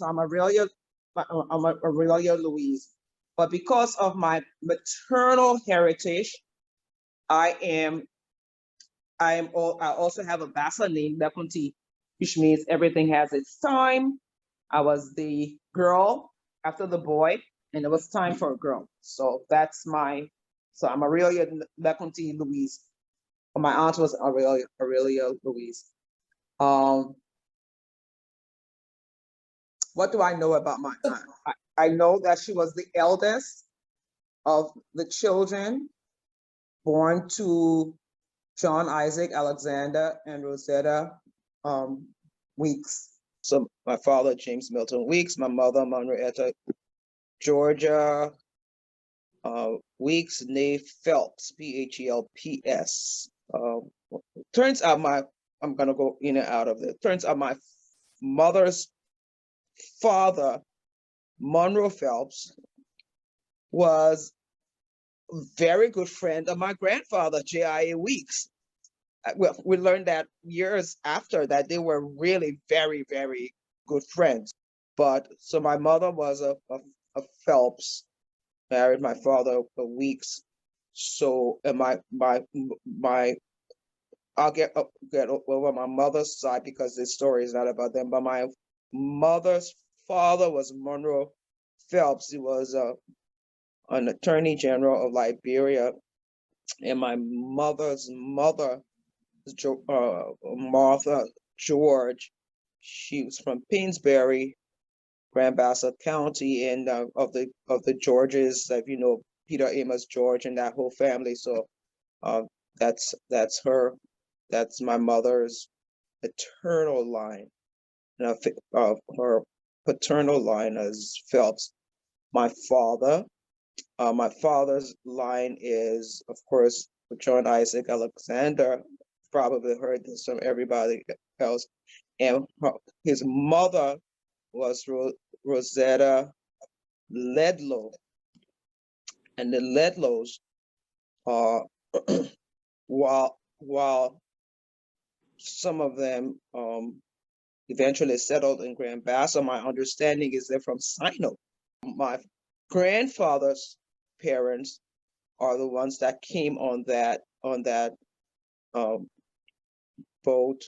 I'm Aurelia, I'm Aurelia Louise. But because of my maternal heritage, I am I also have a bachelor name, Leconti, which means everything has its time. I was the girl after the boy, and it was time for a girl. So so I'm Aurelia Leconti Louise. My aunt was Aurelia Louise. Um, what do I know about my aunt? I know that she was the eldest of the children born to John Isaac Alexander and Rosetta Weeks. So my father, James Milton Weeks, my mother, Henrietta Georgia Weeks, Nave Phelps, Phelps. Turns out I'm gonna go in and out of it. Turns out my mother's father, Monroe Phelps, was a very good friend of my grandfather, J.I.A. Weeks. Well, we learned that years after that they were really very, very good friends. But so my mother was a Phelps, married my father for Weeks. So and my I'll get over my mother's side because this story is not about them. But my mother's father was Monroe Phelps. He was an attorney general of Liberia, and my mother's mother, Martha George. She was from Painsbury, Grand Bassa County, and of the Georges, like Peter Amos George and that whole family. So that's her. That's my mother's maternal line. And her paternal line is Phelps. My father's line is, of course, John Isaac Alexander. Probably heard this from everybody else. And his mother was Rosetta Ledlow. And the Ledlows are, while some of them eventually settled in Grand Bassa, my understanding is they're from Sino. My grandfather's parents are the ones that came on that boat.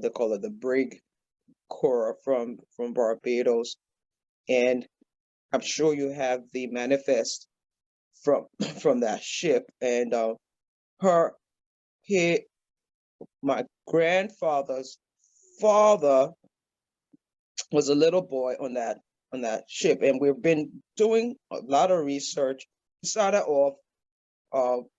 They call it the Brig Cora from Barbados, and I'm sure you have the manifest from that ship. And my grandfather's father was a little boy on that ship, and we've been doing a lot of research. We started off.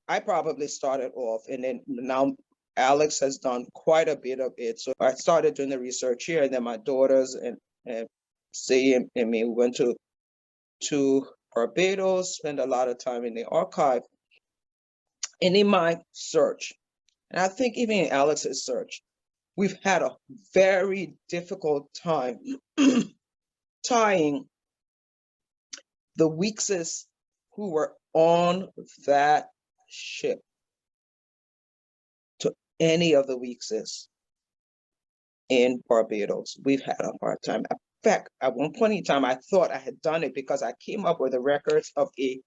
I probably started off, and then now Alex has done quite a bit of it. So I started doing the research here, and then my daughters and C and me went to Barbados, spent a lot of time in the archive. And in my search, and I think even in Alex's search, we've had a very difficult time tying the Weekses who were on that ship to any of the Weekses in Barbados. We've had a hard time. In fact, at one point in time, I thought I had done it because I came up with the records of a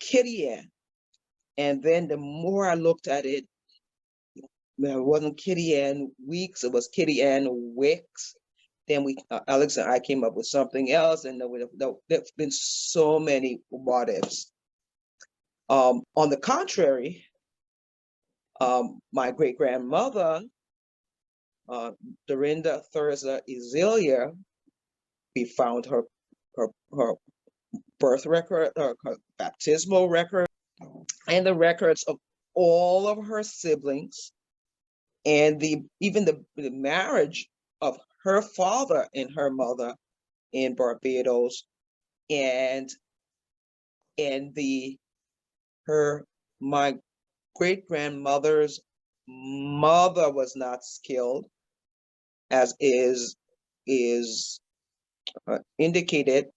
Kitty Ann. And then the more I looked at it, it wasn't Kitty Ann Weeks, it was Kitty Ann Wicks. Then Alex and I came up with something else, and there's been so many what ifs. On the contrary, my great grandmother, Dorinda Thurza Ezelia, we found her birth record, her baptismal record, and the records of all of her siblings, and even the marriage of her father and her mother in Barbados, and my great grandmother's mother was not skilled, as is indicated,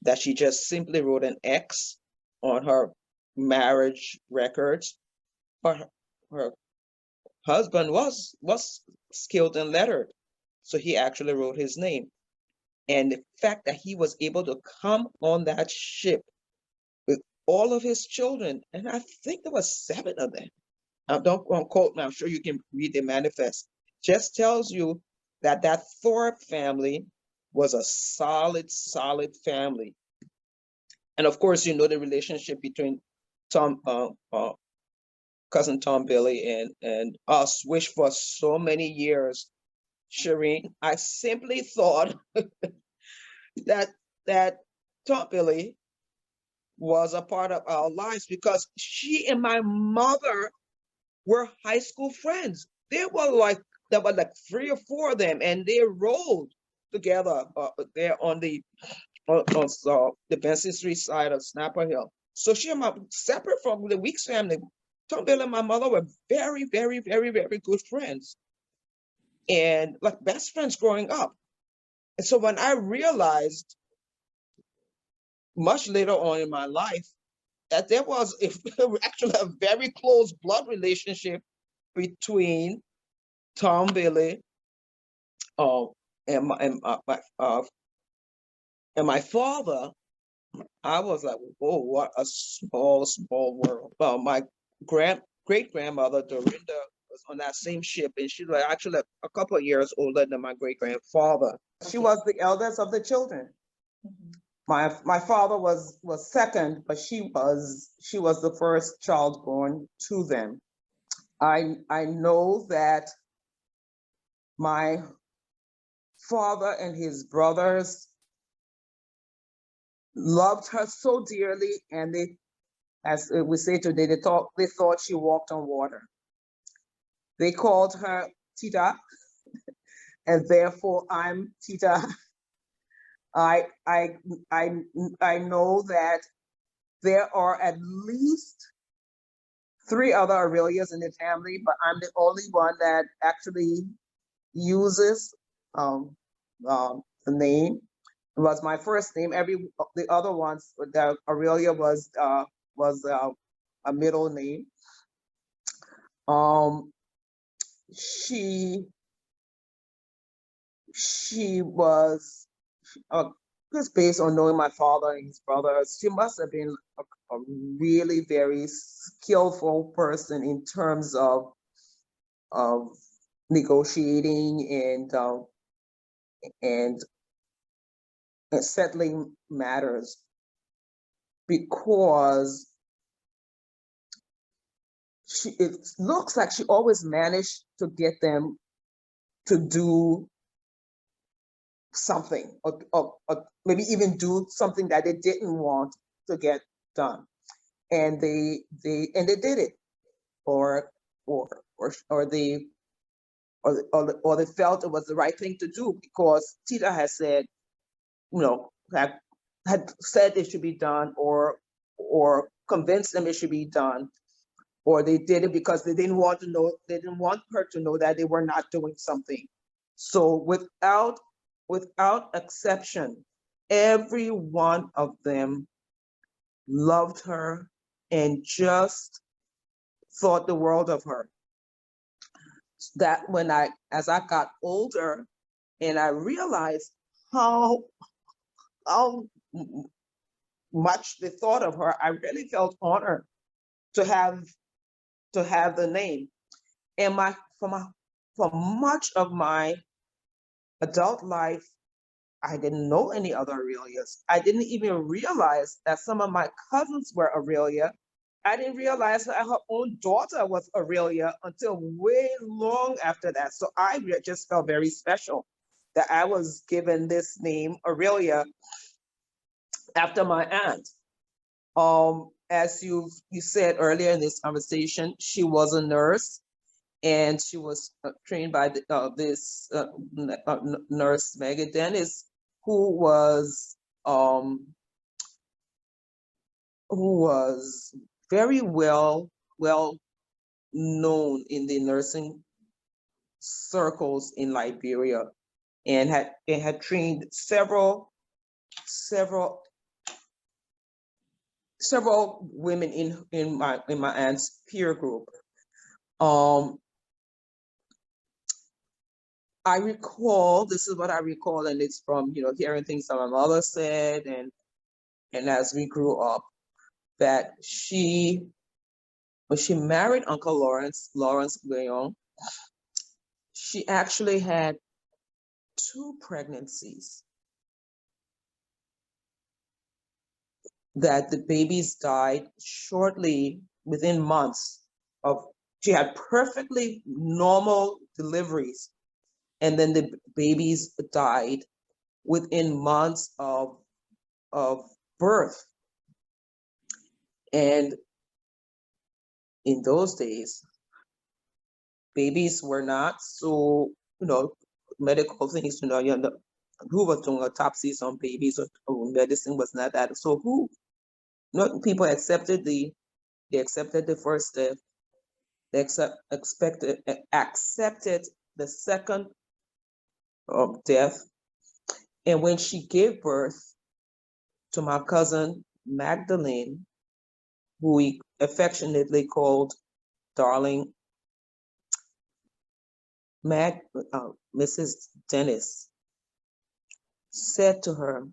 that she just simply wrote an X on her marriage records. But her husband was skilled and lettered. So he actually wrote his name. And the fact that he was able to come on that ship with all of his children, and I think there was 7 of them. Don't quote me, I'm sure you can read the manifest. Just tells you that that Thorpe family was a solid, solid family. And of course, you know the relationship between Tom, cousin Tom Billy and us, which for so many years, Shireen, I simply thought that that Tom Billy was a part of our lives because she and my mother were high school friends. There were like 3 or 4 of them, and they rode together there on the Benson Street side of Snapper Hill. So she and my separate from the Weeks family. Tom Bill and my mother were very, very, very, very good friends, and like best friends growing up. And so when I realized much later on in my life that there was actually a very close blood relationship between Tom Billy uh, and my father, I was like, "Whoa, what a small, small world." My great grandmother Dorinda was on that same ship, and she was actually a couple of years older than my great grandfather. She was the eldest of the children. My father was second, but she was the first child born to them. I know that my father and his brothers loved her so dearly, and they, as we say today, they thought she walked on water. They called her Tita, and therefore I'm Tita. I I I know that there are at least 3 other Aurelias in the family, but I'm the only one that actually uses the name. It was my first name. The other ones, the Aurelia was a middle name. Um, she was just based on knowing my father and his brothers. She must have been a really very skillful person in terms of negotiating and settling matters, because it looks like she always managed to get them to do something, or maybe even do something that they didn't want to get done, and they did it, or or or they or they felt it was the right thing to do because Tita has said, had said it should be done, or convinced them it should be done, or they did it because they didn't want her to know that they were not doing something. So without exception, every one of them loved her and just thought the world of her. That as I got older and I realized how much they thought of her, I really felt honored to have the name. And for much of my adult life, I didn't know any other Aurelias. I didn't even realize that some of my cousins were Aurelia. I didn't realize that her own daughter was Aurelia until way long after that. So I just felt very special that I was given this name, Aurelia, after my aunt. As you said earlier in this conversation, she was a nurse, and she was trained by this nurse, Megan Dennis, who was very well known in the nursing circles in Liberia, and had trained several women in my aunt's peer group. I recall, this is what I recall, and it's from, hearing things that my mother said, and as we grew up, that when she married Uncle Lawrence Guillaume, she actually had 2 pregnancies, that the babies died shortly, within months of, she had perfectly normal deliveries, and then the babies died within months of birth. And in those days, babies were not so, medical things, who was doing autopsies on babies, or medicine was not that. So people accepted the first step. They accepted the second death. And when she gave birth to my cousin Magdalene, who we affectionately called Darling, Mrs. Dennis said to her,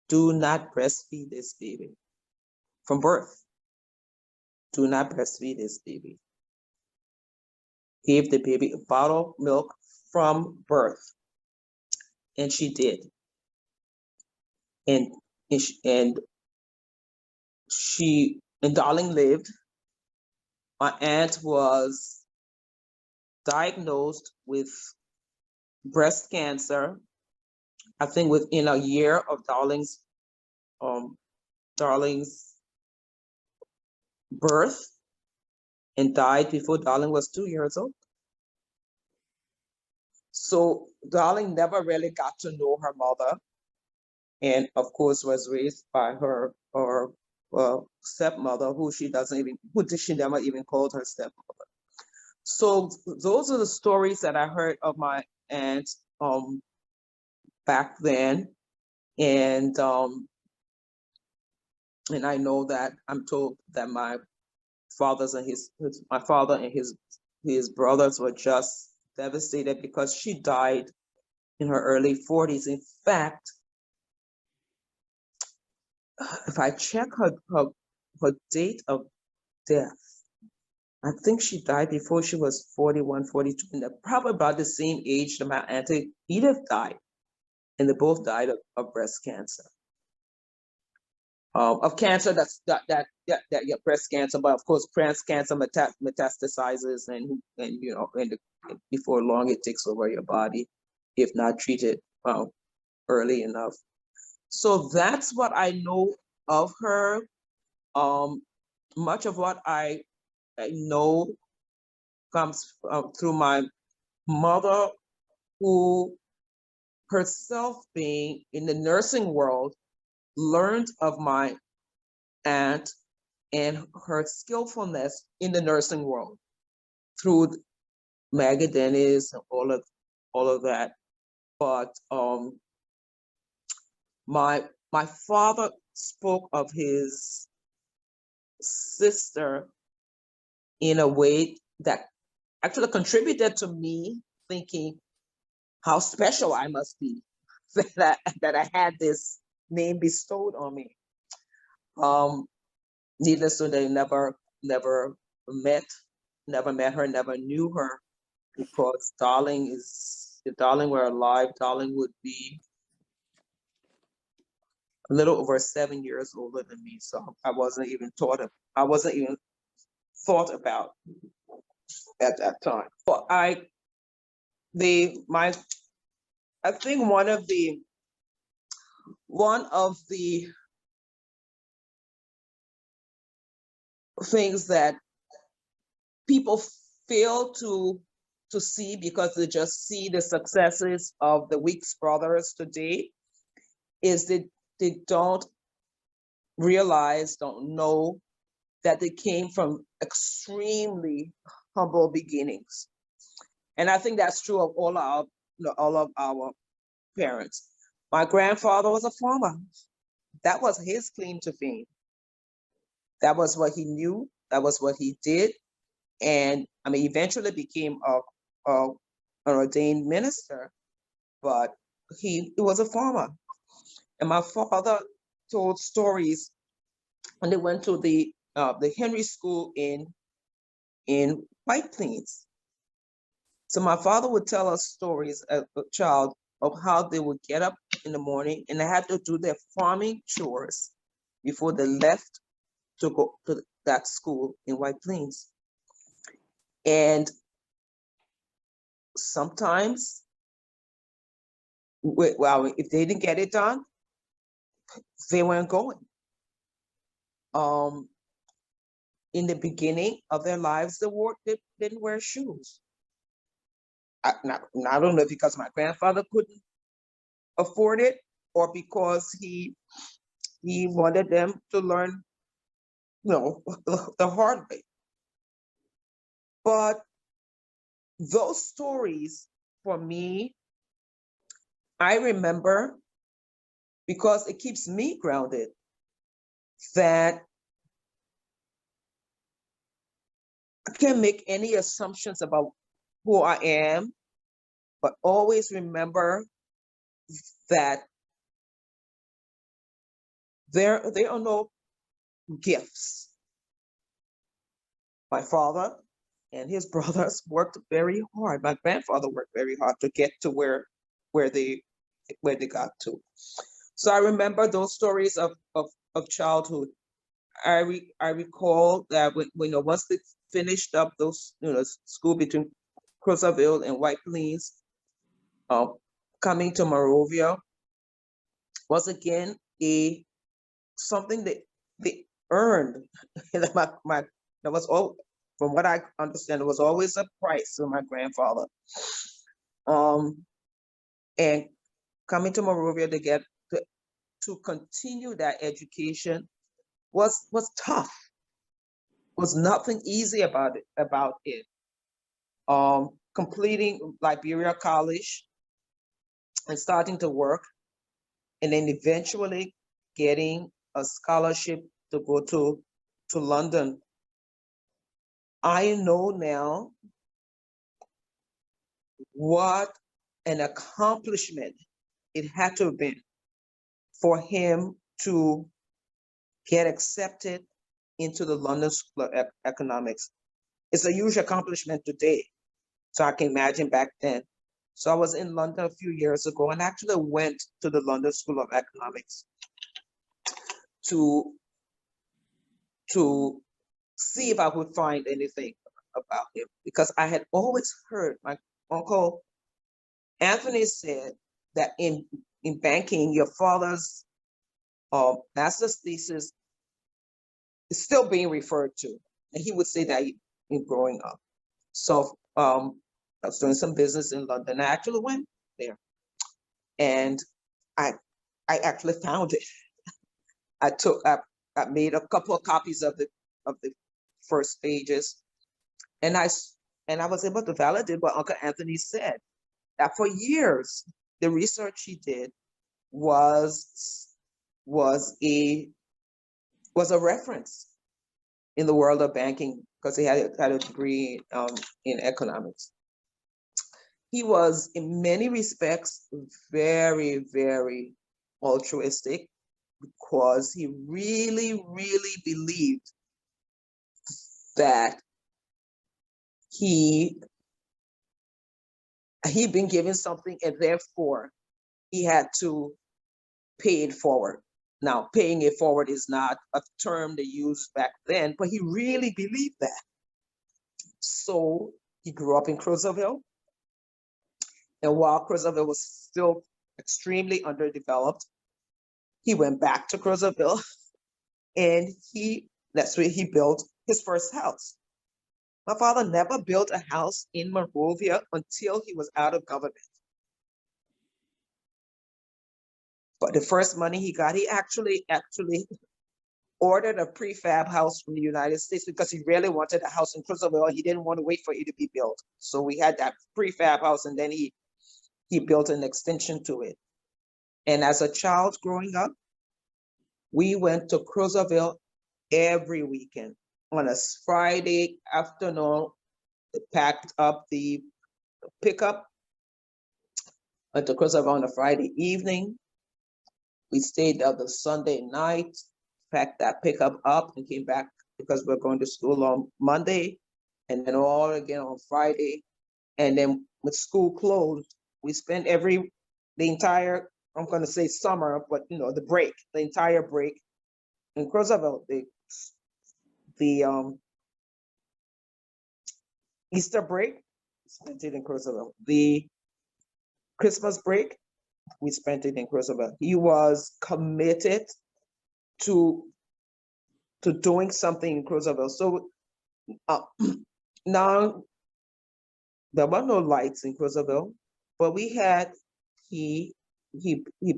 "Do not breastfeed this baby from birth. Do not breastfeed this baby." Gave the baby a bottle of milk from birth, and she did. And Darling lived. My aunt was diagnosed with breast cancer, I think within a year of Darling's birth, and died before Darling was 2 years old. So Darling never really got to know her mother, and of course was raised by her stepmother, who she never even called her stepmother. So those are the stories that I heard of my aunt back then, and I know that I'm told that my father and his brothers were just devastated because she died in her early 40s. In fact, if I check her date of death, I think she died before she was 41, 42, and they're probably about the same age that my auntie Edith died, and they both died of breast cancer. Of cancer breast cancer, but of course breast cancer metastasizes, and before long it takes over your body if not treated early enough. So that's what I know of her. Much of what I know comes through my mother, who herself, being in the nursing world, learned of my aunt and her skillfulness in the nursing world through Maggie Dennis and all of that. But my father spoke of his sister in a way that actually contributed to me thinking how special I must be that I had this name bestowed on me. Needless to say, never met her, never knew her, because if Darling were alive, Darling would be a little over 7 years older than me. So I wasn't even thought about at that time. But I think one of the things that people fail to see, because they just see the successes of the Weeks brothers today, is that they don't know that they came from extremely humble beginnings. And I think that's true of all of our parents. My grandfather was a farmer. That was his claim to fame. That was what he knew. That was what he did. And eventually became a an ordained minister, but he was a farmer. And my father told stories when they went to the Henry School in White Plains. So my father would tell us stories as a child of how they would get up in the morning and they had to do their farming chores before they left to go to that school in White Plains. And sometimes, well, if they didn't get it done, they weren't going. In the beginning of their lives, they didn't wear shoes. I don't know, because my grandfather couldn't afford it or because he wanted them to learn, the hard way. But those stories, for me, I remember because it keeps me grounded, that I can't make any assumptions about who I am, but always remember that there are no gifts. My father and his brothers worked very hard. My grandfather worked very hard to get to where they got to. So I remember those stories of childhood. I recall that when once they finished up those school between Crozierville and White Plains, coming to Monrovia was again something that they earned. That was all, from what I understand, it was always a price for my grandfather. And coming to Monrovia to get to continue that education was tough. Was nothing easy about it. Completing Liberia College and starting to work, and then eventually getting a scholarship to go to London. I know now what an accomplishment it had to have been for him to get accepted into the London School of Economics. It's a huge accomplishment today, so I can imagine back then. So I was in London a few years ago and actually went to the London School of Economics to see if I could find anything about him, because I had always heard my uncle Anthony said that in banking, your father's master's thesis is still being referred to, and he would say that in growing up. So I was doing some business in London. I actually went there, and I actually found it. I made a couple of copies of the first pages, and I was able to validate what Uncle Anthony said, that for years the research he did was a reference in the world of banking, because he had a degree in economics. He was in many respects very, very altruistic, because he really, really believed that he'd been given something, and therefore he had to pay it forward. Now, paying it forward is not a term they used back then, but he really believed that. So he grew up in Crozierville, and while Crozierville was still extremely underdeveloped, he went back to Crozierville, and that's where he built his first house. My father never built a house in Monrovia until he was out of government. But the first money he got, he actually ordered a prefab house from the United States, because he really wanted a house in Crozierville. He didn't want to wait for it to be built. So we had that prefab house, and then he built an extension to it. And as a child growing up, we went to Crozierville every weekend. On a Friday afternoon, packed up the pickup Went to Crozierville on a Friday evening. We stayed there the Sunday night, packed that pickup up and came back because we're going to school on Monday and then all again on Friday. And then with school closed, we spent the entire, I'm going to say summer, but the entire break in Crozierville. The Easter break, spent it in Crozierville. The Christmas break, we spent it in Crozierville. He was committed to doing something in Crozierville. So now there were no lights in Crozierville, but he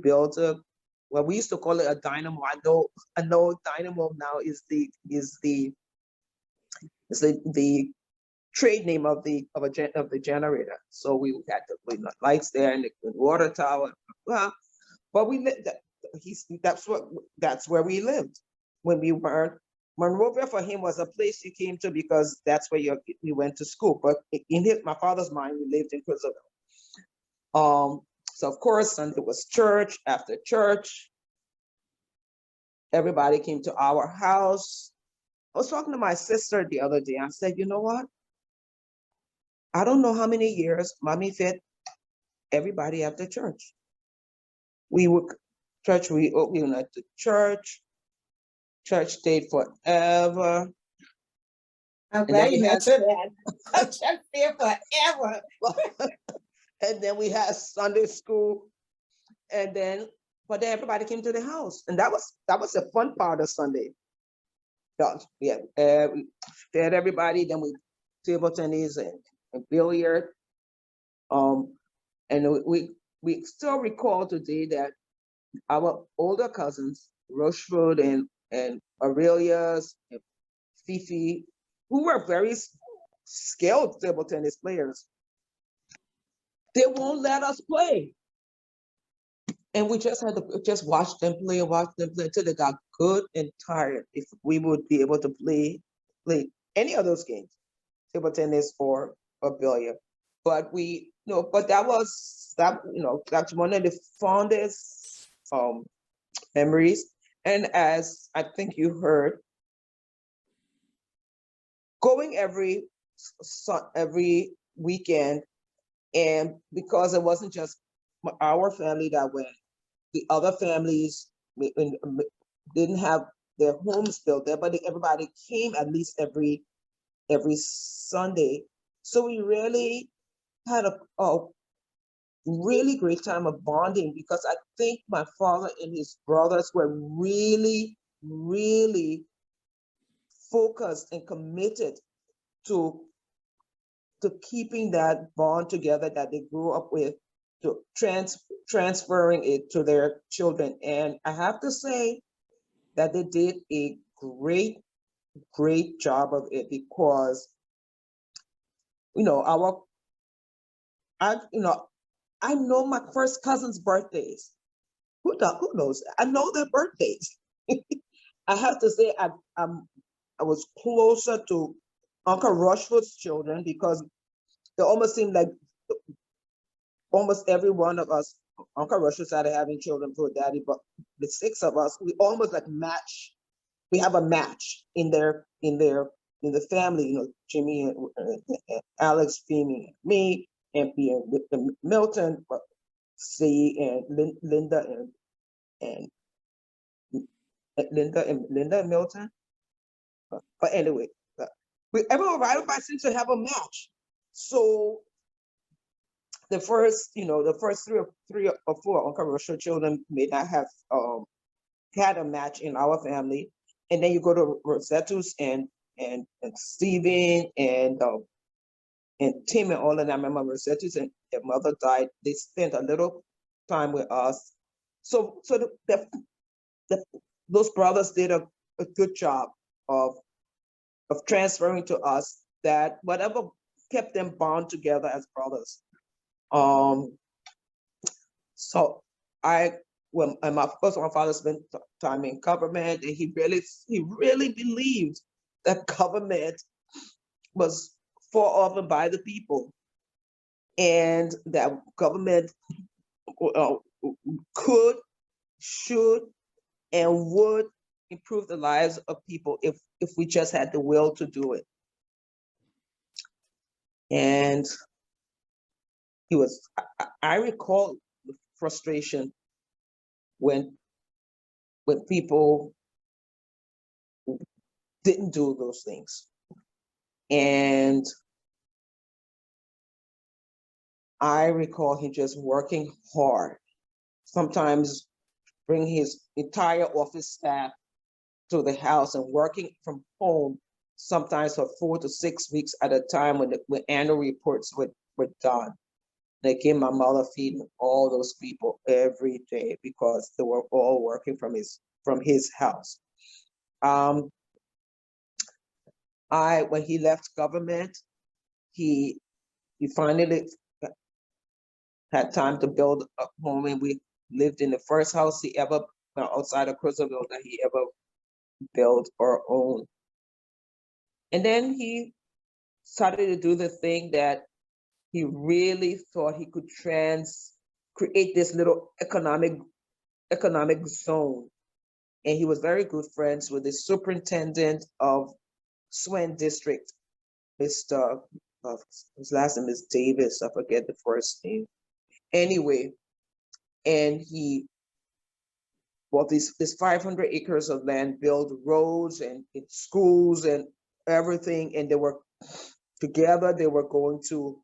built we used to call it a dynamo. I know dynamo now is the trade name of the generator. So we had the lights there and the water tower. Well, but we lived. That's where we lived when we were. Monrovia for him was a place he came to because that's where you went to school. But in my father's mind, we lived in Crozierville. So of course, Sunday was church. After church, everybody came to our house. I was talking to my sister the other day. I said, you know what? I don't know how many years Mommy fed everybody after church. We went to church. Church stayed forever. I'm glad you mentioned that. Church stayed forever. And then we had Sunday school, but then everybody came to the house, and that was the fun part of Sunday. We fed everybody. Then we table tennis and billiard. And we still recall today that our older cousins, Rochefort and Aurelia and Fifi, who were very skilled table tennis players, they won't let us play. And we just had to watch them play until they got good and tired. If we would be able to play any of those games, table tennis or billiard. But that's one of the fondest memories. And as I think you heard, going every weekend, and because it wasn't just our family that went, the other families didn't have their homes built there, but everybody came at least every Sunday. So we really had a really great time of bonding, because I think my father and his brothers were really, really focused and committed to keeping that bond together that they grew up with, to transferring it to their children. And I have to say that they did a great job of it, because I know my first cousin's birthdays. Who knows? I know their birthdays. I have to say I was closer to Uncle Rushford's children, because they almost seemed like almost every one of us, Uncle Rushford started having children for Daddy, but the six of us, we almost like match. We have a match in the family. Jimmy and Alex, Femi, and me, and Milton, C, and Linda and Milton. But anyway, everybody seems to have a match. So the first three or four Uncle Rushford children may not have had a match in our family, and then you go to Rosettus and Stephen and Tim and all of them. I remember Rosettus and their mother died. They spent a little time with us, so those brothers did a good job of transferring to us that whatever kept them bound together as brothers. So of course, my father spent time in government, and he really believed that government was for of and by the people, and that government could, should, and would improve the lives of people if we just had the will to do it. And he was, I recall the frustration when people didn't do those things. And I recall him just working hard, sometimes bring his entire office staff to the house and working from home, sometimes for 4 to 6 weeks at a time when annual reports were done. They gave my mother feeding all those people every day because they were all working from his house. When he left government, he finally had time to build a home, and we lived in the first house he ever, outside of Crozierville, that he ever built or owned. And then he started to do the thing that he really thought he could create this little economic zone. And he was very good friends with the superintendent of Swan District, Mr. His last name is Davis, I forget the first name. Anyway, and he bought this 500 acres of land, built roads and schools and everything, and they were together, they were going to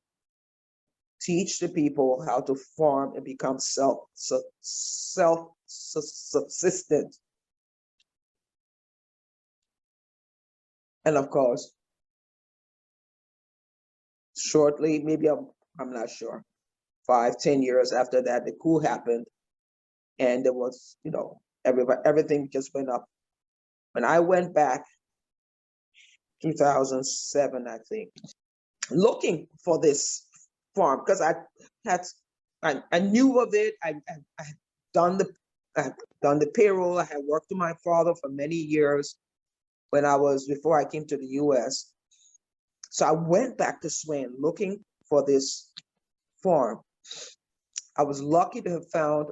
teach the people how to farm and become self-subsistent. And of course, shortly, maybe I'm not sure, 5-10 years after that, the coup happened, and there was, everything just went up. When I went back, 2007, I think, looking for this farm, because I knew of it. I had done the payroll. I had worked with my father for many years before I came to the US. So I went back to Swan looking for this farm. I was lucky to have found,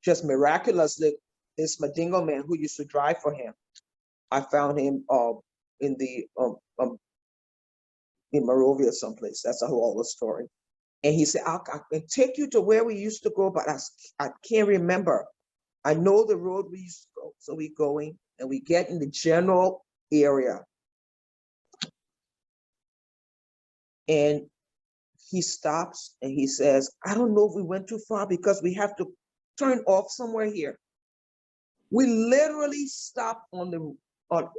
just miraculously, this Madingo man who used to drive for him. I found him in Monrovia someplace. That's a whole other story. And he said, I can take you to where we used to go, but I can't remember. I know the road we used to go. So we going and we get in the general area. And he stops and he says, I don't know if we went too far because we have to turn off somewhere here. We literally stopped on this, all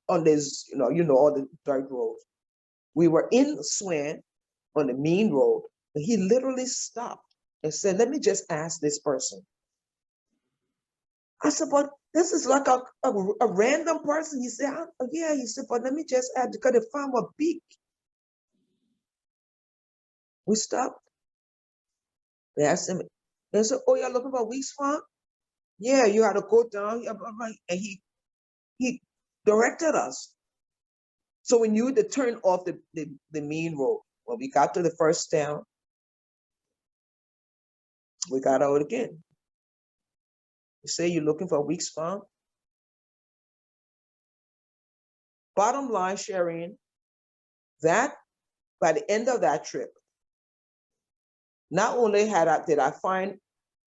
the dirt roads. We were in Swan on the main road, and he literally stopped and said, let me just ask this person. I said, but this is like a random person. He said, yeah. He said, but let me just ask, because the farm was big. We stopped. They asked him, they said, oh, you're looking for Weeks Farm? Yeah, you had to go down. And he directed us. So we knew to turn off the main road. When we got to the first town, we got out again. You say you're looking for Weeks Farm? Bottom line, Shireen, that by the end of that trip, not only did I find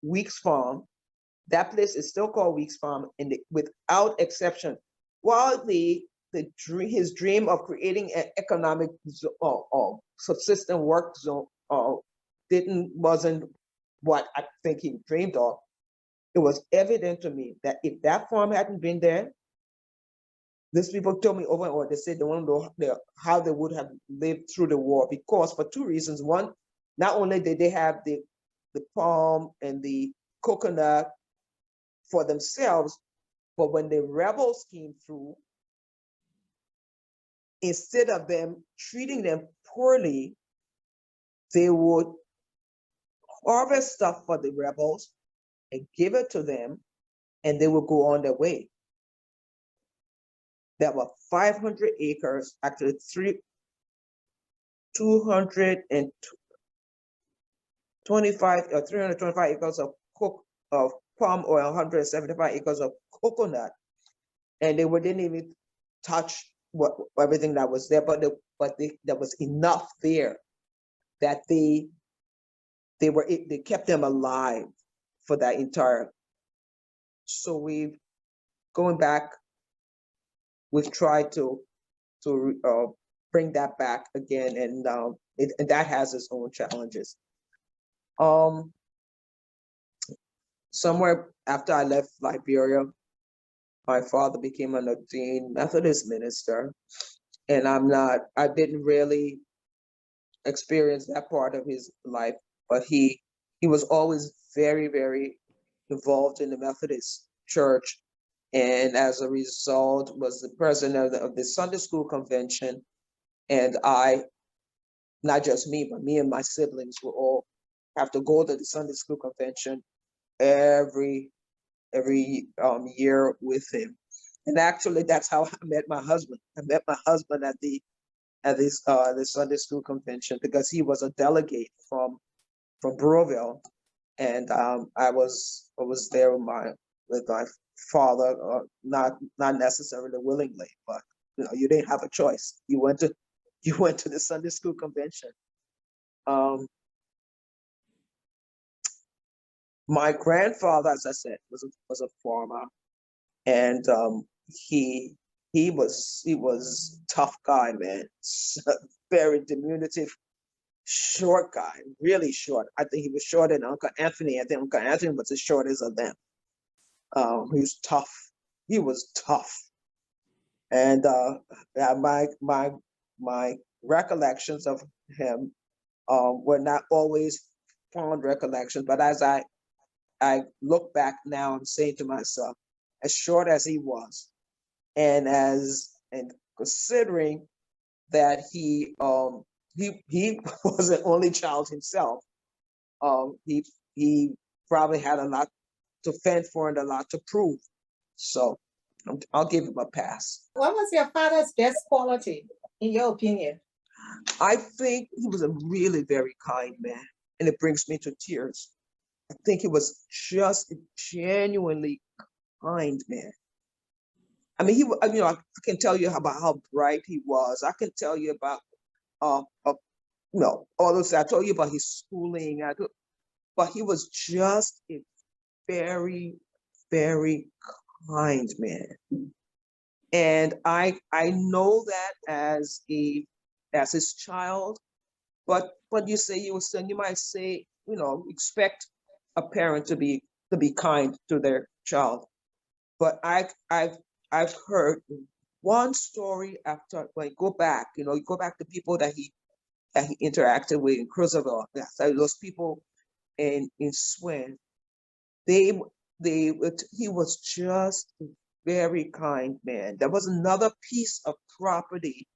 Weeks Farm, that place is still called Weeks Farm, and without exception, while his dream of creating an economic subsistent work zone wasn't what I think he dreamed of. It was evident to me that if that farm hadn't been there, these people told me over and over, they said they want to know how they would have lived through the war, because for two reasons. One, not only did they have the palm and the coconut for themselves, but when the rebels came through, instead of them treating them poorly, they would harvest stuff for the rebels and give it to them, and they would go on their way. There were 500 acres, actually 200 25 or 325 acres of palm oil, 175 acres of coconut, and didn't even touch everything that was there, but there was enough there that they kept them alive for that entire. So going back, we've tried to bring that back again, and that has its own challenges. Somewhere after I left Liberia, my father became an ordained Methodist minister, and I didn't really experience that part of his life, but he was always very, very involved in the Methodist Church, and as a result was the president of the Sunday school convention. And not just me, but me and my siblings will all have to go to the Sunday school convention every year with him. And actually, that's how I met my husband. I met my husband at the Sunday school convention, because he was a delegate from Breville, and I was there with my father, not necessarily willingly, but you didn't have a choice. You went to the Sunday school convention. My grandfather, as I said, was a farmer, and he was tough guy, man. Very diminutive, short guy, really short. I think he was shorter than Uncle Anthony. I think Uncle Anthony was as short as of them. He was tough. He was tough, and my recollections of him were not always fond recollections. But as I look back now, I'm saying to myself, as short as he was, and considering that he was an only child himself, he probably had a lot to fend for and a lot to prove. So I'll give him a pass. What was your father's best quality, in your opinion? I think he was a really very kind man, and it brings me to tears. I think he was just a genuinely kind man. I mean, I can tell you about how bright he was. I can tell you about, all those. I told you about his schooling. But he was just a very, very kind man. And I know that as his child, but you say you might say, expect a parent to be kind to their child. But I've heard one story after, when you go back to people that he interacted with in Crozierville. Those people in Swin, he was just a very kind man. There was another piece of property,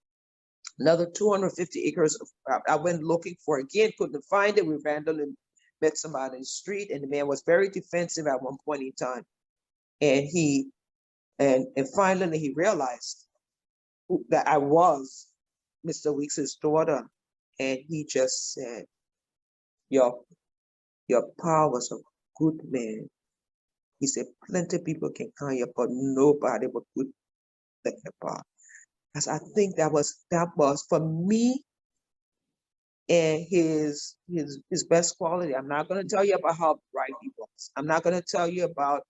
another 250 acres of, I went looking for, again, couldn't find it. We randomly met somebody in the street, and the man was very defensive at one point in time. And and finally he realized that I was Mr. Weeks's daughter. And he just said, your pa was a good man. He said, plenty of people can call you, but nobody was good like your pa. Because I think that was for me, and his best quality. I'm not going to tell you about how bright he was. I'm not going to tell you about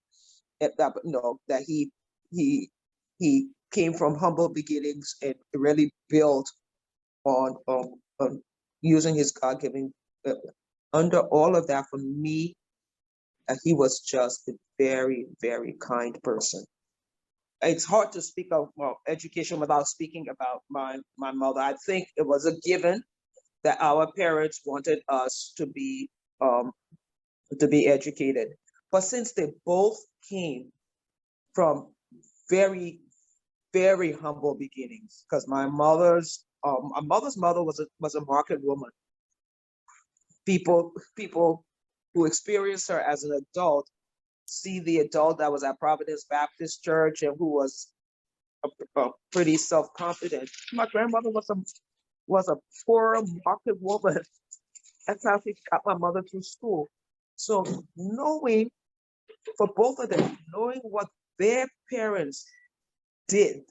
that he came from humble beginnings and really built on using his God-given. Under all of that, for me, he was just a very, very kind person. It's hard to speak of education without speaking about my mother. I think it was a given that our parents wanted us to be educated. But since they both came from very, very humble beginnings, because my mother's mother was a market woman. People who experienced her as an adult see the adult that was at Providence Baptist Church and who was pretty self-confident. My grandmother was a poor market woman. That's how she got my mother through school. So knowing for both of them, knowing what their parents did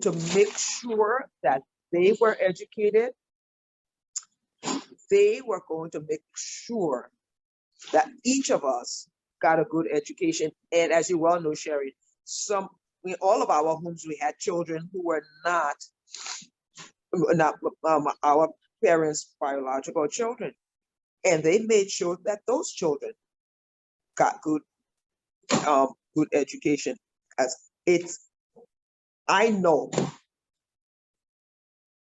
to make sure that they were educated, they were going to make sure that each of us got a good education. And as you well know, Sherry, in all of our homes, we had children who were not our parents' biological children. And they made sure that those children got good education. As I know,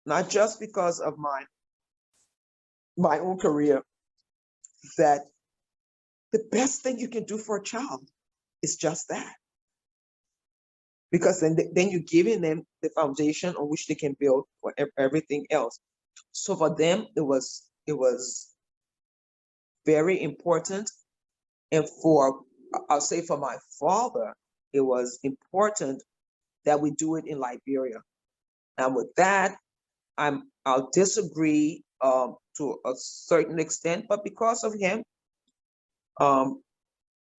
not just because of my own career, that the best thing you can do for a child is just that. Because then you're giving them the foundation on which they can build for everything else. So for them, it was very important. And I'll say for my father, it was important that we do it in Liberia. And with that, I'll disagree to a certain extent, but because of him,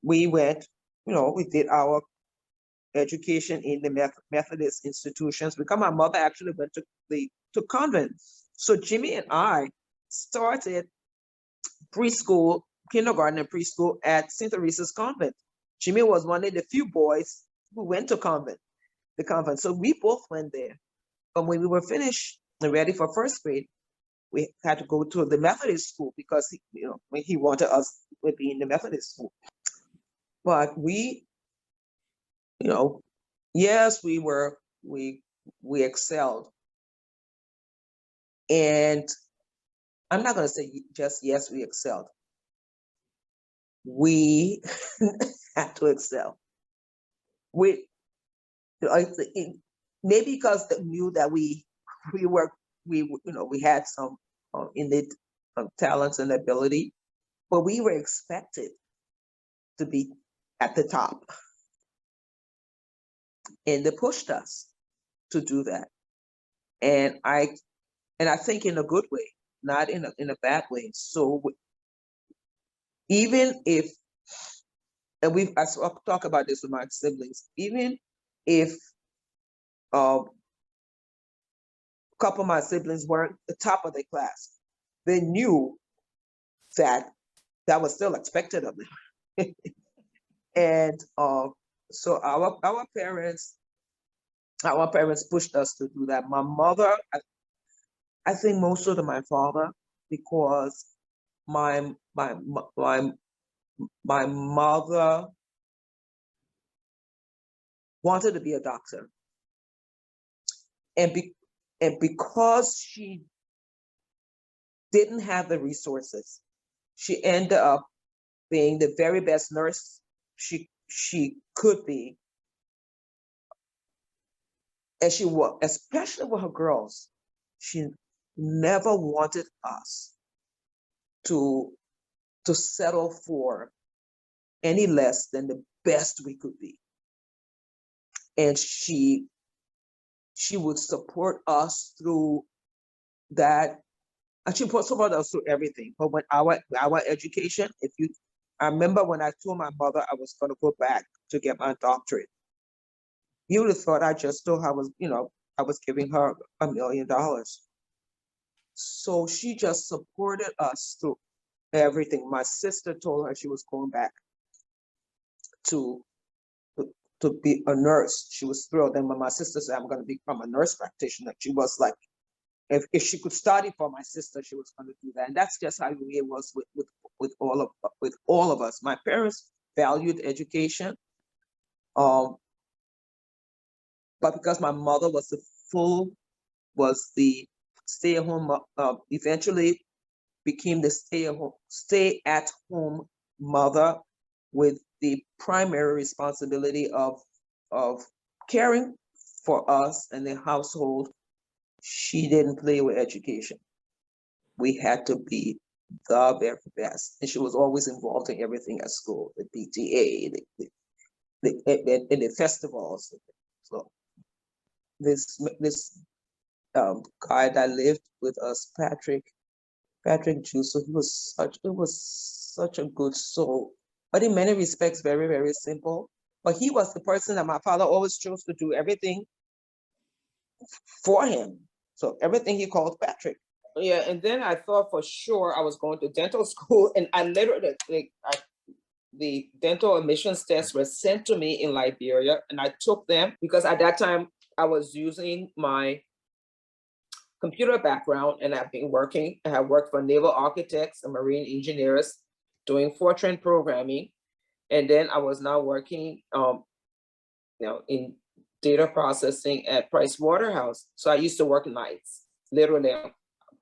we went, we did our education in the Methodist institutions, because my mother actually went to convent. So Jimmy and I started preschool, kindergarten and preschool at St. Teresa's Convent. Jimmy was one of the few boys who went to the convent. So we both went there. But when we were finished and ready for first grade, we had to go to the Methodist school because he wanted us to be in the Methodist school. But yes, we excelled. And I'm not going to say just yes, we excelled. We had to excel. Maybe because they knew that we had some innate talents and ability, but we were expected to be at the top, and they pushed us to do that. And I think in a good way, not in a bad way. So even if, and I talk about this with my siblings, even if a couple of my siblings weren't the top of their class, they knew that was still expected of them. And so our parents pushed us to do that. My mother, I think most of my father, because my mother wanted to be a doctor, and because she didn't have the resources, she ended up being the very best nurse she could be. And she was, especially with her girls, she never wanted us to settle for any less than the best we could be. And she would support us through that. And she supported us through everything. But when our education, I remember when I told my mother I was going to go back to get my doctorate, you would have thought I just thought I was giving her $1 million. So she just supported us through everything. My sister told her she was going back to be a nurse. She was thrilled. And when my sister said, I'm going to become a nurse practitioner, she was like, if she could study for my sister, she was going to do that. And that's just how it was with all of us. My parents valued education, but because my mother was the stay-at-home, eventually became the stay-at-home mother with the primary responsibility of caring for us and the household. She didn't play with education. We had to be the very best, and she was always involved in everything at school, the PTA, the festivals. So this guy that lived with us, Patrick, Patrick Juice. So it was such a good soul, but in many respects, very, very simple. But he was the person that my father always chose to do everything for him. So everything he called Patrick. Yeah, and then I thought for sure I was going to dental school, and I literally, the dental admissions tests were sent to me in Liberia, and I took them because at that time I was using my computer background, and I have worked for naval architects and marine engineers doing Fortran programming. And then I was now working in data processing at Price Waterhouse. So I used to work nights. Literally, I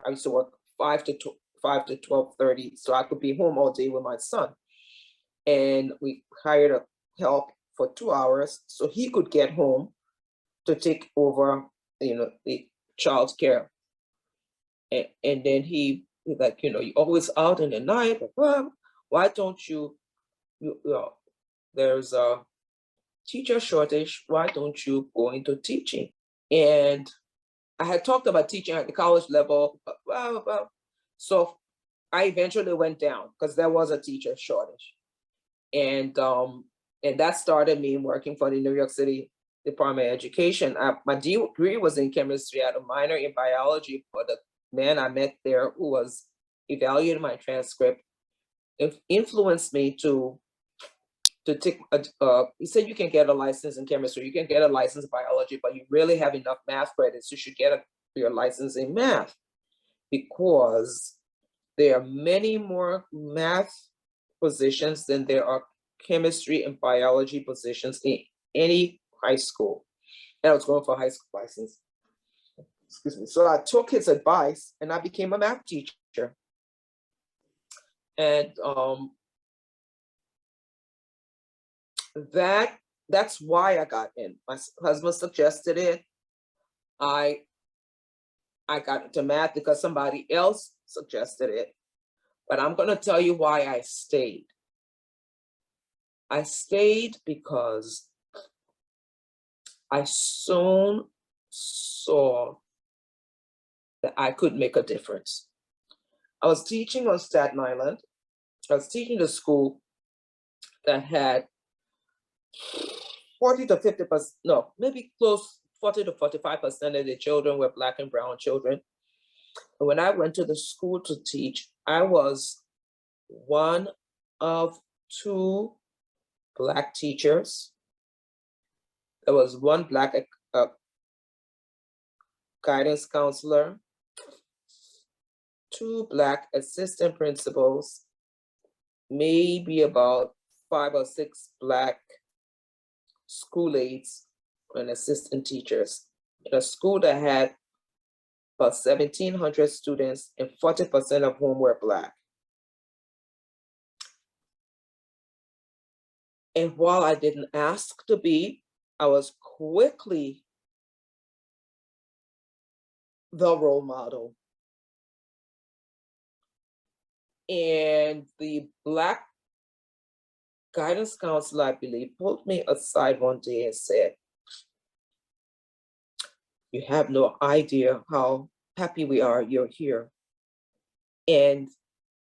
used to work 5 to 12:30, so I could be home all day with my son. And we hired a help for 2 hours so he could get home to take over, the child's care. And then he like, you're always out in the night. Well, why don't you there's a teacher shortage. Why don't you go into teaching? And I had talked about teaching at the college level. So I eventually went down because there was a teacher shortage. And that started me working for the New York City Department of Education. My degree was in chemistry. I had a minor in biology, but the man I met there who was evaluating my transcript influenced me to take he said, you can get a license in chemistry, you can get a license in biology, but you really have enough math credits, you should get your license in math, because there are many more math positions than there are chemistry and biology positions in any high school. And I was going for a high school license. Excuse me. So I took his advice and I became a math teacher. And that's why I got in. My husband suggested it. I got into math because somebody else suggested it. But I'm going to tell you why I stayed. I stayed because I soon saw that I could make a difference. I was teaching on Staten Island. I was teaching the school that had 40 to 50%, no, maybe close 40 to 45% of the children were Black and brown children. And when I went to the school to teach, I was one of 2 Black teachers. There was 1 Black guidance counselor, 2 Black assistant principals, maybe about 5 or 6 Black school aides and assistant teachers in a school that had about 1,700 students, and 40% of whom were Black. And while I didn't ask to be, I was quickly the role model. And the Black guidance counselor, I believe, pulled me aside one day and said, "You have no idea how happy we are you're here. And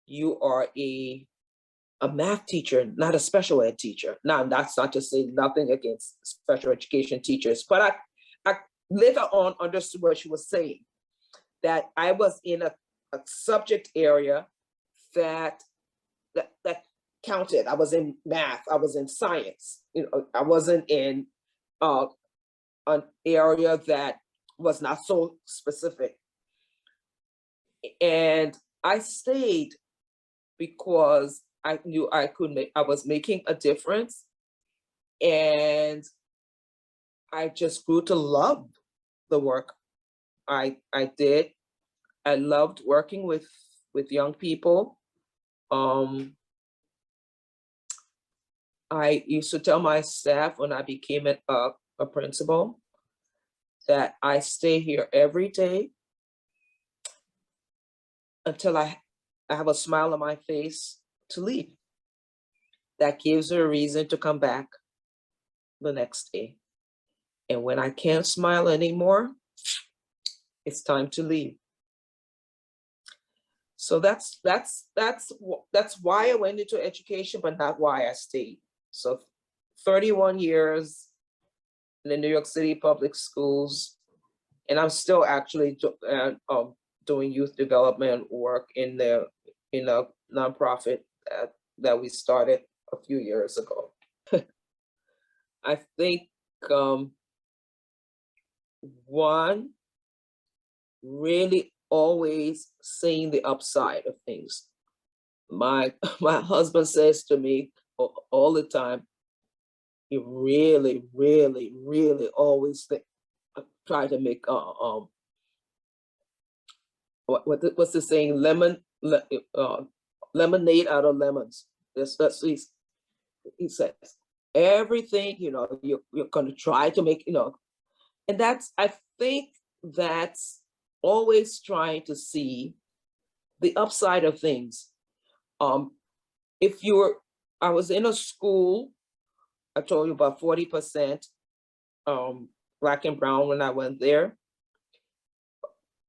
you are a math teacher, not a special ed teacher." Now, that's not to say nothing against special education teachers, but I later on understood what she was saying, that I was in a subject area that counted. I was in math, I was in science. I wasn't in an area that was not so specific. And I stayed because I knew I was making a difference, and I just grew to love the work I did. I loved working with young people. I used to tell my staff when I became a principal that I stay here every day until I have a smile on my face to leave. That gives her a reason to come back the next day. And when I can't smile anymore, it's time to leave. So that's why I went into education, but not why I stayed. So 31 years in the New York City public schools, and I'm still actually doing youth development work in a nonprofit that we started a few years ago. I think one, really always seeing the upside of things. My husband says to me all the time, you really, really, really always try to make what's the saying? Lemonade out of lemons. That's he says. Everything, you're gonna try to make, and I think that's always trying to see the upside of things. I was in a school, I told you about 40% Black and brown when I went there.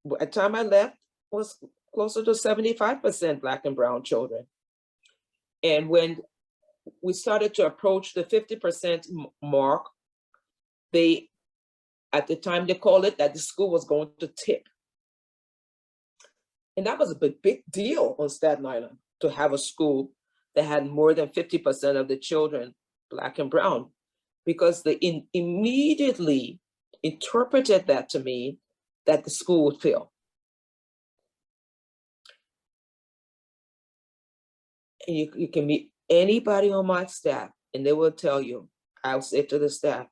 By the time I left, it was closer to 75% Black and brown children. And when we started to approach the 50% mark, at the time they called it that the school was going to tip. And that was a big deal on Staten Island, to have a school that had more than 50% of the children Black and brown, because they immediately interpreted that to mean that the school would fail. And you can meet anybody on my staff and they will tell you, I'll say to the staff,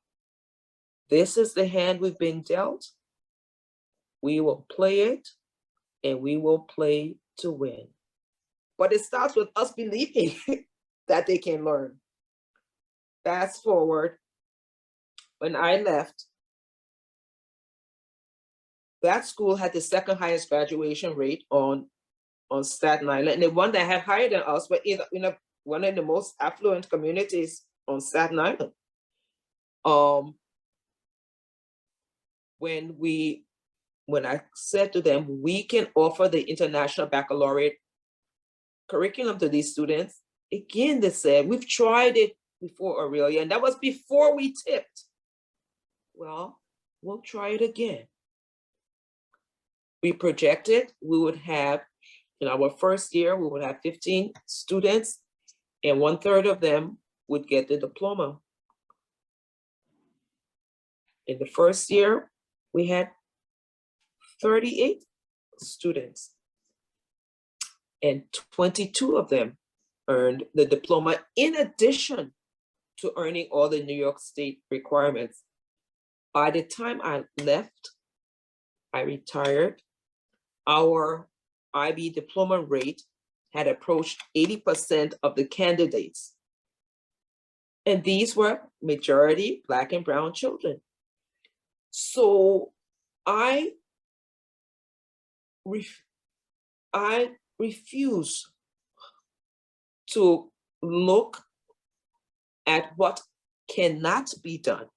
this is the hand we've been dealt. We will play it, and we will play to win. But it starts with us believing that they can learn. Fast forward, when I left, that school had the second highest graduation rate on Staten Island, and the one that had higher than us, but one of the most affluent communities on Staten Island. When I said to them, we can offer the international baccalaureate curriculum to these students, again, they said, we've tried it before, Aurelia, and that was before we tipped. Well, we'll try it again. We projected we would have, in our first year, we would have 15 students, and 1/3 of them would get the diploma. In the first year, we had 38 students, and 22 of them earned the diploma, in addition to earning all the New York State requirements. By the time I left, I retired, our IB diploma rate had approached 80% of the candidates. And these were majority Black and brown children. So I refuse to look at what cannot be done.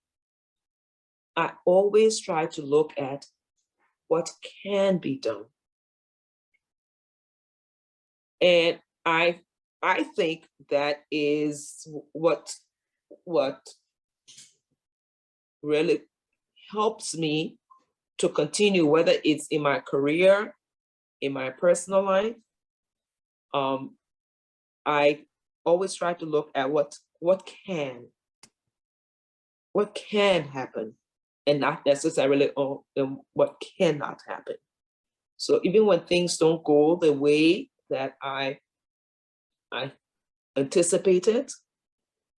I always try to look at what can be done. And I think that is what really helps me to continue, whether it's in my career, in my personal life. I always try to look at what can happen, and not necessarily what cannot happen. So even when things don't go the way that I anticipated,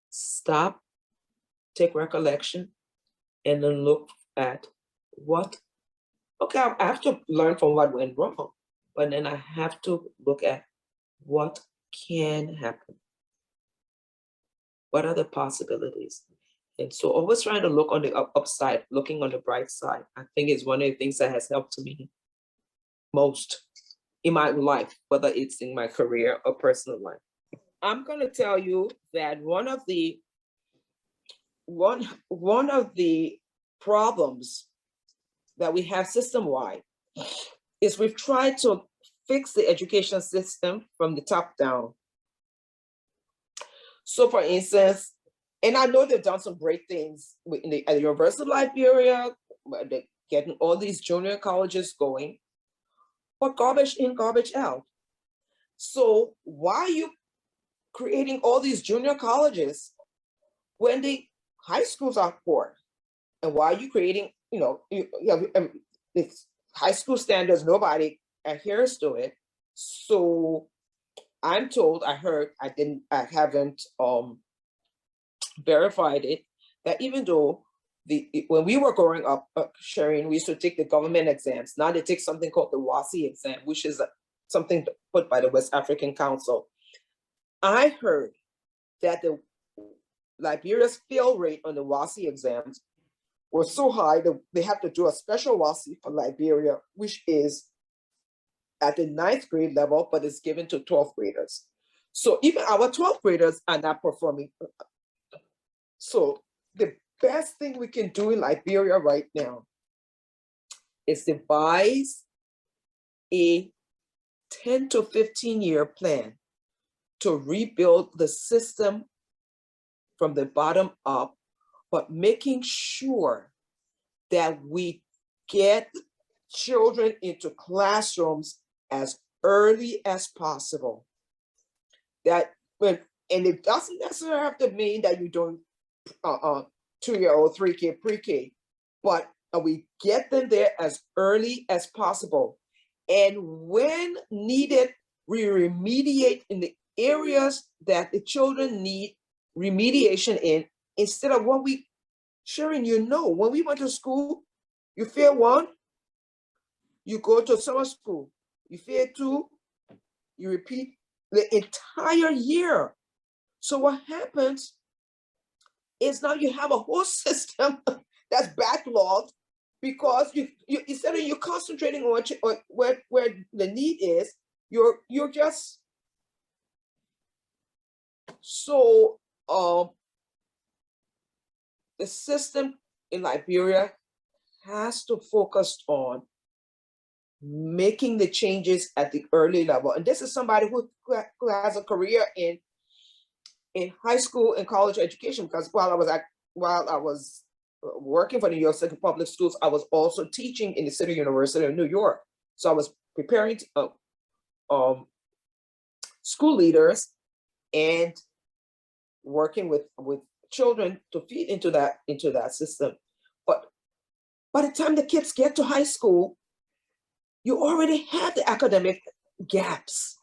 stop, take recollection, and then look at I have to learn from what went wrong, but then I have to look at what can happen. What are the possibilities? And so always trying to look on the upside, looking on the bright side, I think is one of the things that has helped me most in my life, whether it's in my career or personal life. I'm going to tell you that one of the problems that we have system-wide is we've tried to fix the education system from the top down. So for instance, and I know they've done some great things at the University of Liberia, where they're getting all these junior colleges going, but garbage in, garbage out. So why are you creating all these junior colleges when the high schools are poor? And why are you creating, you have it's high school standards, nobody adheres to it. So I'm told, I haven't verified it, that even though when we were growing up, Sharon, we used to take the government exams. Now they take something called the WASI exam, which is something put by the West African Council. I heard that the Liberia's fail rate on the WASI exams was so high that they have to do a special WASI for Liberia, which is at the 9th grade level, but it's given to 12th graders. So even our 12th graders are not performing. So the best thing we can do in Liberia right now is devise a 10 to 15-year plan to rebuild the system from the bottom up, but making sure that we get children into classrooms as early as possible. And it doesn't necessarily have to mean that you don't 2-year-old, 3K, pre-K, but we get them there as early as possible. And when needed, we remediate in the areas that the children need remediation in, instead of what we, Sharon, when we went to school, you fail 1, you go to summer school, you fail 2, you repeat the entire year. So what happens is now you have a whole system that's backlogged, because you instead of you concentrating on where the need is, you're just so the system in Liberia has to focus on making the changes at the early level. And this is somebody who has a career in high school and college education, because while I was working for the New York City Public Schools, I was also teaching in the City University of New York. So I was preparing school leaders and working with children to feed into that system. But by the time the kids get to high school, you already have the academic gaps,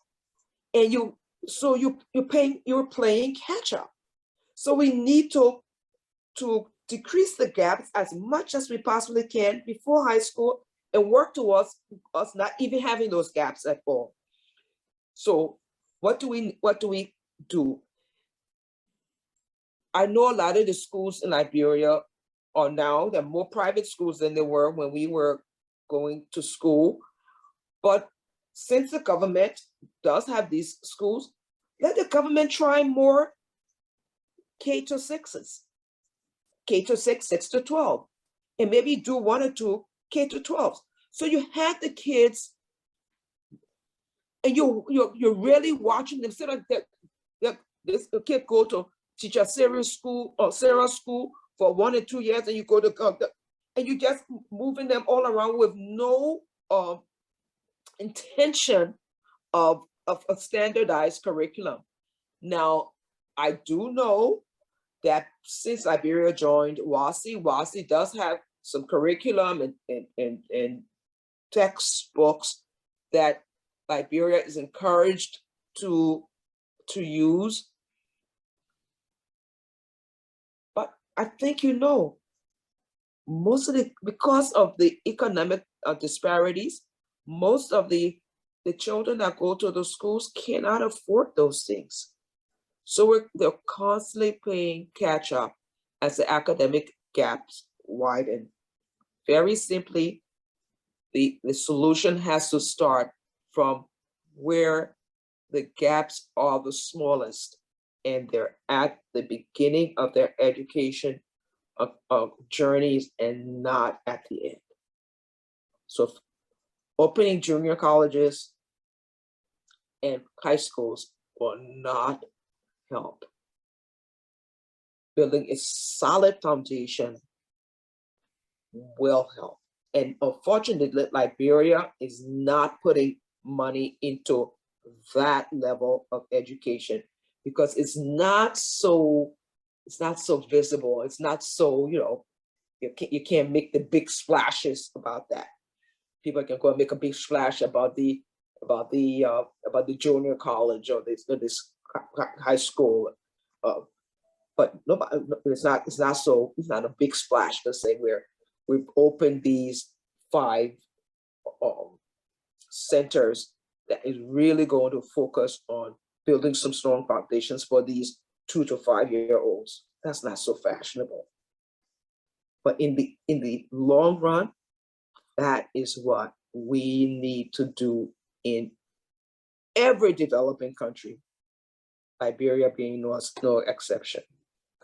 and you're playing catch up. So we need to decrease the gaps as much as we possibly can before high school, and work towards us not even having those gaps at all. So what do we do? I know a lot of the schools in Liberia are now, they're more private schools than they were when we were going to school. But since the government does have these schools, let the government try more K-6s, K-6, 6 to 12, and maybe do 1 or 2 K-12s. So you have the kids, and you're really watching them. Instead of this kid go to teacher Sarah's school for 1 or 2 years, and you go to and you just moving them all around with no intention of a standardized curriculum. Now, I do know that since Liberia joined WASI does have some curriculum and textbooks that Liberia is encouraged to use. But I think because of the economic disparities, most of the children that go to the schools cannot afford those things. So they're constantly playing catch up as the academic gaps widen. Very simply, the solution has to start from where the gaps are the smallest, and they're at the beginning of their education of journeys and not at the end. So opening junior colleges and high schools will not help. Building a solid foundation will help. And unfortunately, Liberia is not putting money into that level of education because it's not so visible. It's not so, you can't make the big splashes about that. People can go and make a big splash about the junior college or this high school, but nobody. It's not a big splash to say we've opened these 5 centers that is really going to focus on building some strong foundations for these 2 to 5 year olds. That's not so fashionable. But in the long run, that is what we need to do in every developing country, Liberia being no exception.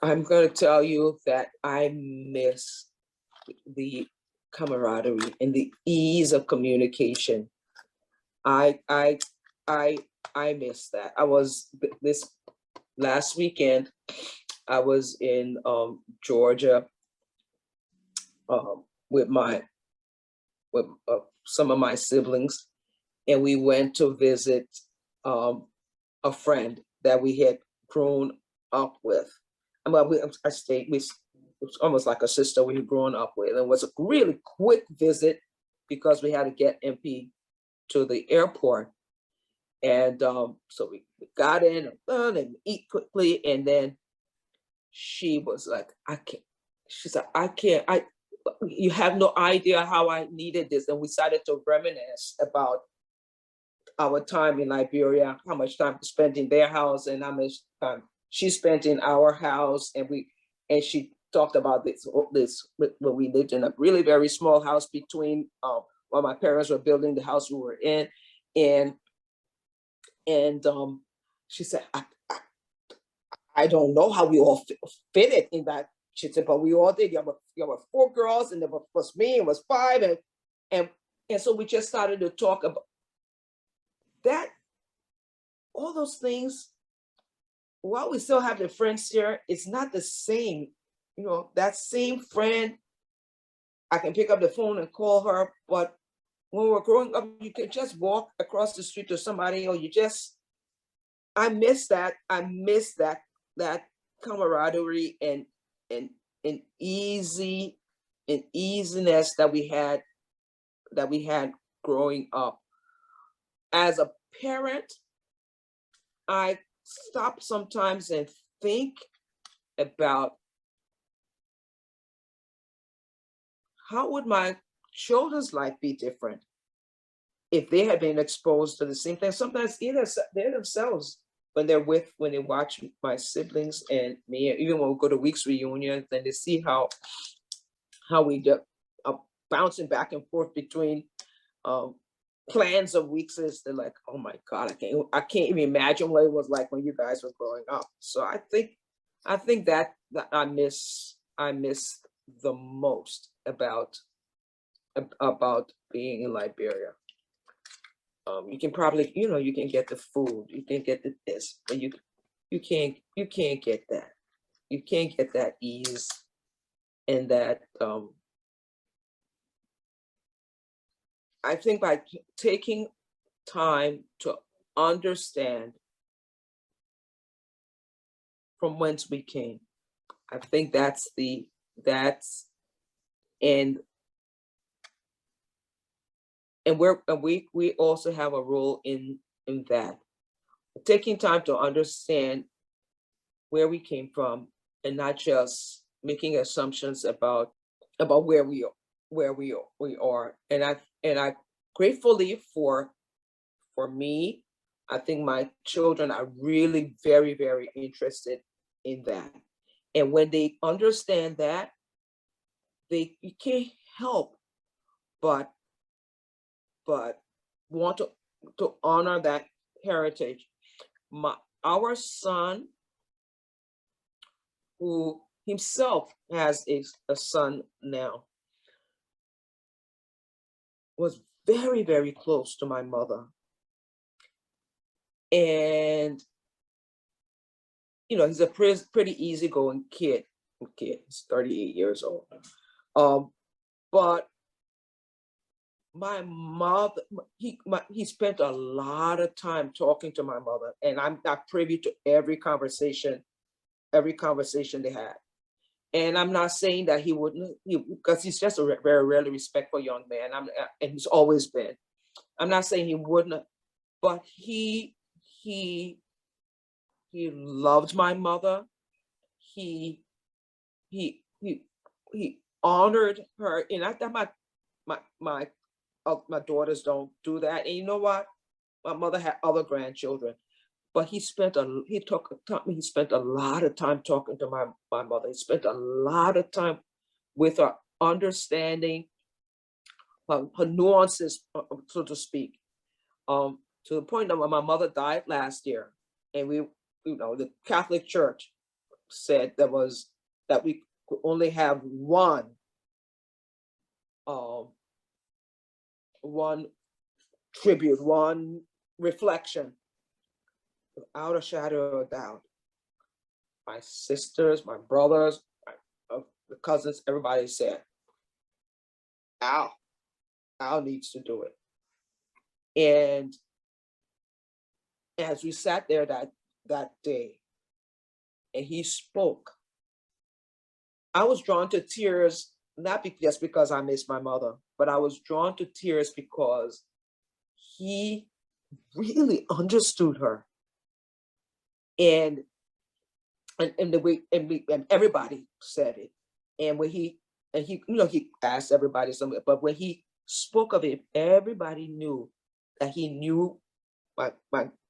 I'm going to tell you that I miss the camaraderie and the ease of communication. I miss that. I was this last weekend. I was in Georgia with some of my siblings, and we went to visit a friend that we had grown up with. It was almost like a sister we had grown up with. And it was a really quick visit because we had to get MP to the airport. And so we got in and eat quickly. And then she was like, she said, you have no idea how I needed this. And we started to reminisce about our time in Liberia, how much time we spent in their house and how much time she spent in our house. And she talked about this when we lived in a really very small house between while my parents were building the house we were in. And she said, I don't know how we all fit it in that. She said, but we all did. There were 4 girls, and there was me, it was 5. And so we just started to talk about that, all those things. While we still have the friends here, it's not the same. That same friend, I can pick up the phone and call her, but when we're growing up, you can just walk across the street to somebody, or I miss that. I miss that camaraderie and easiness that we had growing up. As a parent, I stop sometimes and think about how would my children's life be different if they had been exposed to the same thing. Sometimes either they themselves, when they watch my siblings and me, even when we go to weeks reunions, and they see how we are bouncing back and forth between plans of weeks, they're like, oh my God, I can't even imagine what it was like when you guys were growing up. So I think that I miss the most about being in Liberia. You can probably, you can get the food, you can get this, but you can't get that. You can't get that ease and that. I think by taking time to understand from whence we came, I think and we also have a role in that, taking time to understand where we came from and not just making assumptions about where we are. And I gratefully for me, I think my children are really very, very interested in that. And when they understand that, you can't help but want to honor that heritage. Our son, who himself has a son now, was very, very close to my mother. And, you know, he's a pretty easygoing kid. He's 38 years old. But my mother, he spent a lot of time talking to my mother, and I'm not privy to every conversation they had. And I'm not saying that he wouldn't, because he's just a very really respectful young man. And he's always been. I'm not saying he wouldn't, but he loved my mother. He honored her, and I thought my daughters don't do that. And you know what? My mother had other grandchildren, but he spent a lot of time talking to my mother. He spent a lot of time with her, understanding her nuances, so to speak. To the point that when my mother died last year, and the Catholic Church said that we could only have one tribute, one reflection, without a shadow of a doubt. My sisters, my brothers, the cousins, everybody said, Al needs to do it. And as we sat there that day, and he spoke, I was drawn to tears, not just because I miss my mother, but I was drawn to tears because he really understood her. And the way, and everybody said it. And when he asked everybody something, but when he spoke of it, everybody knew that he knew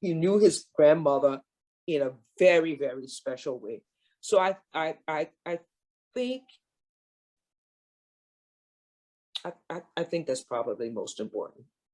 he knew his grandmother in a very, very special way. So I think I think that's probably most important.